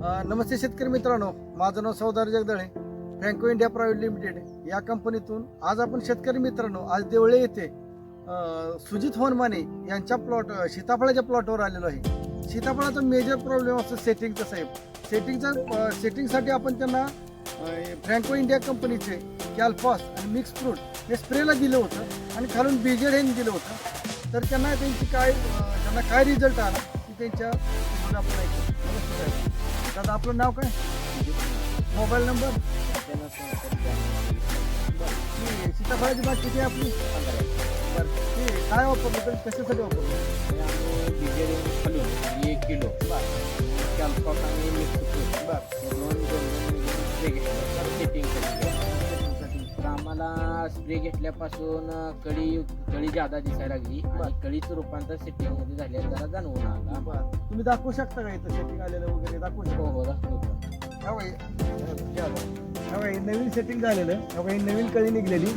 नमस्ते शेतकरी मित्रांनो, माझं नाव सौदार Jagdale, Franco India private limited या कंपनीतून आज आपण शेतकरी मित्रांनो आज देवळे येथे सुजित होनमाने यांच्या सीताफळाच्या प्लॉटवर आलेलो आहे. सीताफळाचा मेजर प्रॉब्लेम असतो सेटिंगचा साहेब. सेटिंगसाठी आपण त्यांना फ्रँको इंडिया कंपनीचे कॅल्फॉस आणि मिक्स फ्रूट हे स्प्रेला दिलं होतं आणि खालून बीजेड हे दिलं होतं. तर त्यांना त्यांना काय रिझल्ट आला की त्यांच्या आपण ऐकू. नमस्ते साहेब. दादा आपलं नाव काय, मोबाईल नंबर? सीताफळाची बाग किती आहे आपली? बरं, ते काय वापरलं तर कशासाठी वापरलं? खालून 1 किलो कॅल्फॉस आणि मिक्स फ्रूट तर आम्हाला स्प्रे घेतल्यापासून कळी जादा दिसायला लागली आणि कळीचं रूपांतर सेटिंग मध्ये झालेलं जरा जाणवून आला. बरं, तुम्ही दाखवू शकता का इथं सेटिंग आलेलं वगैरे दाखवू शकता? हो दाखवतो. नवीन सेटिंग झालेलं, ही नवीन कळी निघलेली,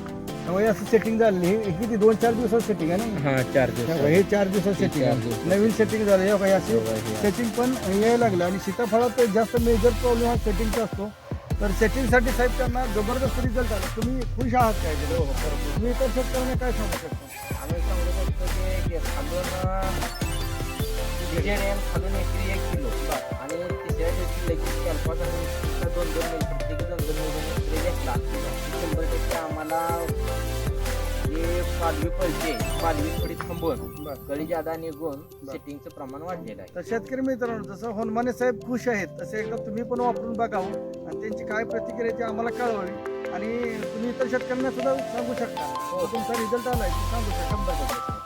असं सेटिंग झालेली. हे किती 2-4 दिवसात सेटिंग आहे ना? हा 4 दिवस. हे 4 दिवसात सेटिंग आहे. नवीन सेटिंग झालं. हे असे सेटिंग पण यायला लागलं आणि सीताफळात जास्त मेजर प्रॉब्लेम हा सेटिंगचा असतो. तर सेटिंगसाठी साहेब त्यांना जबरदस्त रिझल्ट आला. तुम्ही खुश आहात काय? तुम्ही इतर शेतकऱ्यांना काय सांगू शकता? आम्ही सांगू शकतो की खालून एकरी 1 किलो आणि तिसऱ्या दिवशी लगेच कॅल्फॉस आणि 2 प्रत्येकी 2 स्प्रे घेतला. 100% आम्हाला जे पालवी थोडी थांबून कळी जादा निघून सेटिंगचं प्रमाण वाढलेलं आहे. तर शेतकरी मित्रांनो, जसं होनमाने साहेब खुश आहेत तसे एकदा तुम्ही पण वापरून बघावं आणि त्यांची काय प्रतिक्रिया ती आम्हाला कळवावी आणि तुम्ही इतर शेतकऱ्यांना सुद्धा सांगू शकता. तुमचा रिझल्ट आलाय सांगू शकता.